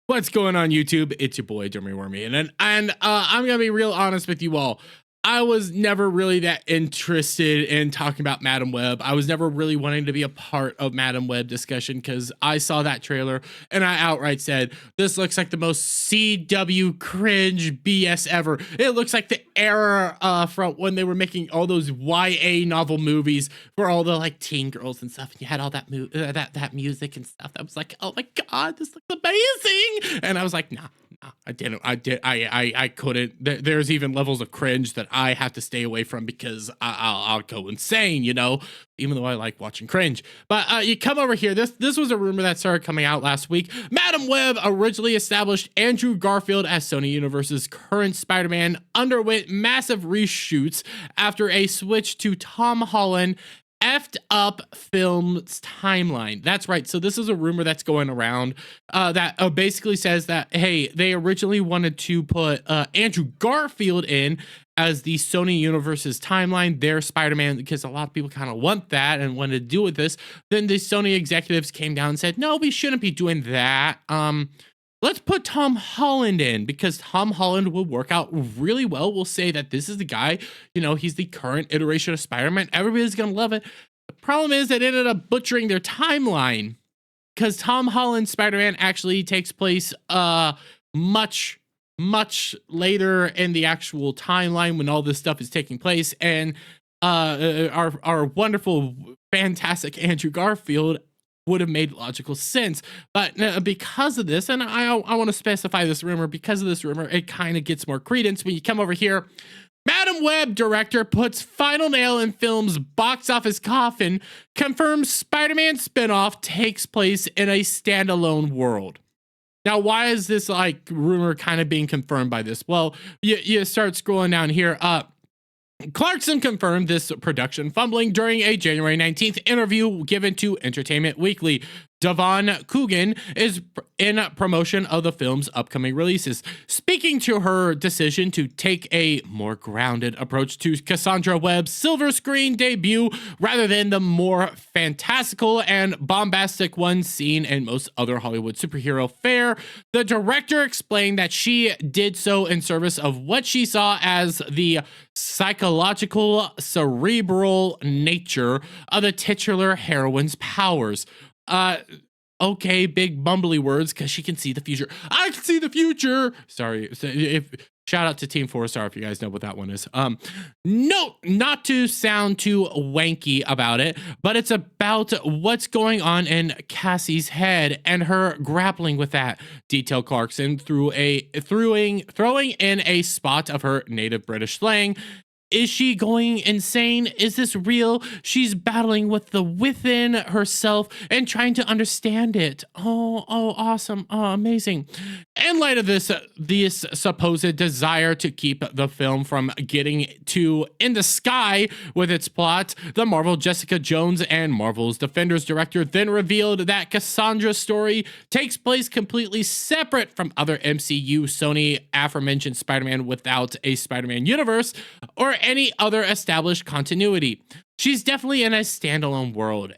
What's going on YouTube? It's your boy Jeremy Wormy, and I'm gonna be real honest with you all. I was never really that interested in talking about Madam Web. I was never really wanting to be a part of Madam Web discussion because I saw that trailer and I outright said, this looks like the most CW cringe BS ever. It looks like the era from when they were making all those YA novel movies for all the like teen girls and stuff. And you had all that that music and stuff. That was like, oh my God, this looks amazing. And I was like, nah. I couldn't. There's even levels of cringe that I have to stay away from because I'll go insane, you know, even though I like watching cringe. But you come over here. This was a rumor that started coming out last week. Madam Web originally established Andrew Garfield as Sony Universe's current Spider-Man underwent massive reshoots after a switch to Tom Holland effed up film's timeline. That's right. So this is a rumor that's going around that basically says that, hey, they originally wanted to put Andrew Garfield in as the Sony Universe's timeline, their Spider-Man, because a lot of people kind of want that and wanted to do with this. Then the Sony executives came down and said, no, we shouldn't be doing that. Let's put Tom Holland in because Tom Holland will work out really well. We'll say that this is the guy, you know, he's the current iteration of Spider-Man. Everybody's going to love it. The problem is it ended up butchering their timeline because Tom Holland's Spider-Man actually takes place much later in the actual timeline when all this stuff is taking place. And our wonderful, fantastic Andrew Garfield would have made logical sense. But because of this, and I want to specify this rumor, because of this rumor, it kind of gets more credence when you come over here. Madam Web director puts final nail in film's box office coffin, confirms Spider-Man spinoff takes place in a standalone world. Now, why is this like rumor kind of being confirmed by this? Well, you start scrolling down here. Clarkson confirmed this production fumbling during a January 19th interview given to Entertainment Weekly. Devon Coogan is in promotion of the film's upcoming releases, speaking to her decision to take a more grounded approach to Cassandra Webb's silver screen debut rather than the more fantastical and bombastic one seen in most other Hollywood superhero fare. The director explained that she did so in service of what she saw as the psychological, cerebral nature of the titular heroine's powers. Okay, big bumbly words because she can see the future. I can see the future. Sorry, shout out to Team 4-Star if you guys know what that one is. No, not to sound too wanky about it, but it's about what's going on in Cassie's head and her grappling with that. Detailed Clarkson throwing in a spot of her native British slang. Is she going insane? Is this real? She's battling with the within herself and trying to understand it. Oh, awesome. Oh, amazing. In light of this supposed desire to keep the film from getting too in the sky with its plot, the Marvel Jessica Jones and Marvel's Defenders director then revealed that Cassandra's story takes place completely separate from other MCU Sony aforementioned Spider-Man without a Spider-Man universe or any other established continuity. She's definitely in a standalone world.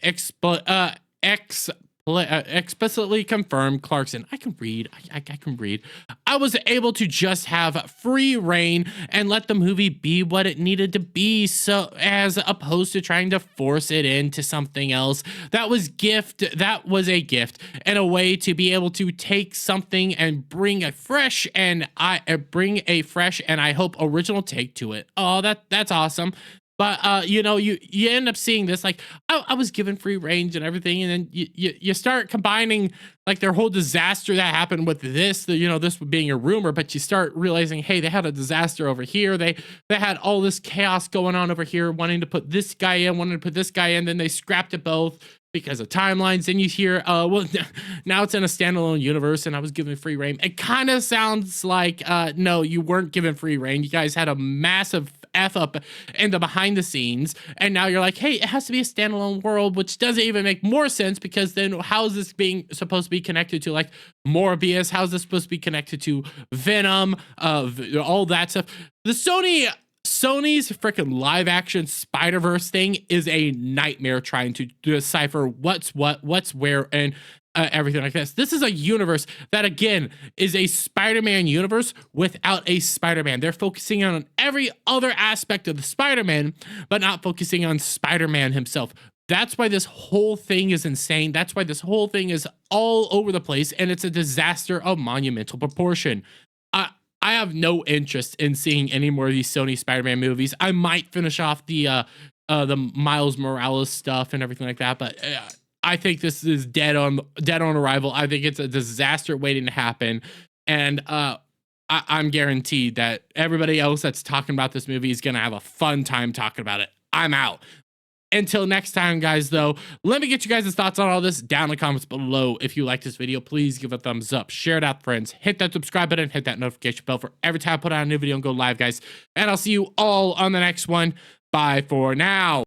Explicitly confirmed Clarkson. I can read. I can read. I was able to just have free reign and let the movie be what it needed to be, so as opposed to trying to force it into something else. That was a gift and a way to be able to take something and bring a fresh and I hope original take to it. Oh, that's awesome. But, you know, you end up seeing this, like, I was given free range and everything. And then you start combining, like, their whole disaster that happened with this, you know, this being a rumor. But you start realizing, hey, they had a disaster over here. They had all this chaos going on over here, wanting to put this guy in, wanting to put this guy in. Then they scrapped it both because of timelines. Then you hear, well, now it's in a standalone universe and I was given free reign. It kind of sounds like, no, you weren't given free reign. You guys had a massive F up in the behind the scenes, and now you're like, hey, it has to be a standalone world, which doesn't even make more sense because then how is this being supposed to be connected to like Morbius? How's this supposed to be connected to Venom? All that stuff. The Sony's freaking live action Spider-Verse thing is a nightmare trying to decipher what's what, what's where, and everything like this. This is a universe that, again, is a Spider-Man universe without a Spider-Man. They're focusing on every other aspect of the Spider-Man, but not focusing on Spider-Man himself. That's why this whole thing is insane. That's why this whole thing is all over the place, and it's a disaster of monumental proportion. I have no interest in seeing any more of these Sony Spider-Man movies. I might finish off the Miles Morales stuff and everything like that, but I think this is dead on arrival. I think it's a disaster waiting to happen, and I'm guaranteed that everybody else that's talking about this movie is gonna have a fun time talking about it. I'm out. Until next time, guys, though, let me get you guys' thoughts on all this down in the comments below. If you like this video, please give it a thumbs up, share it out, friends, hit that subscribe button, hit that notification bell for every time I put out a new video and go live, guys. And I'll see you all on the next one. Bye for now.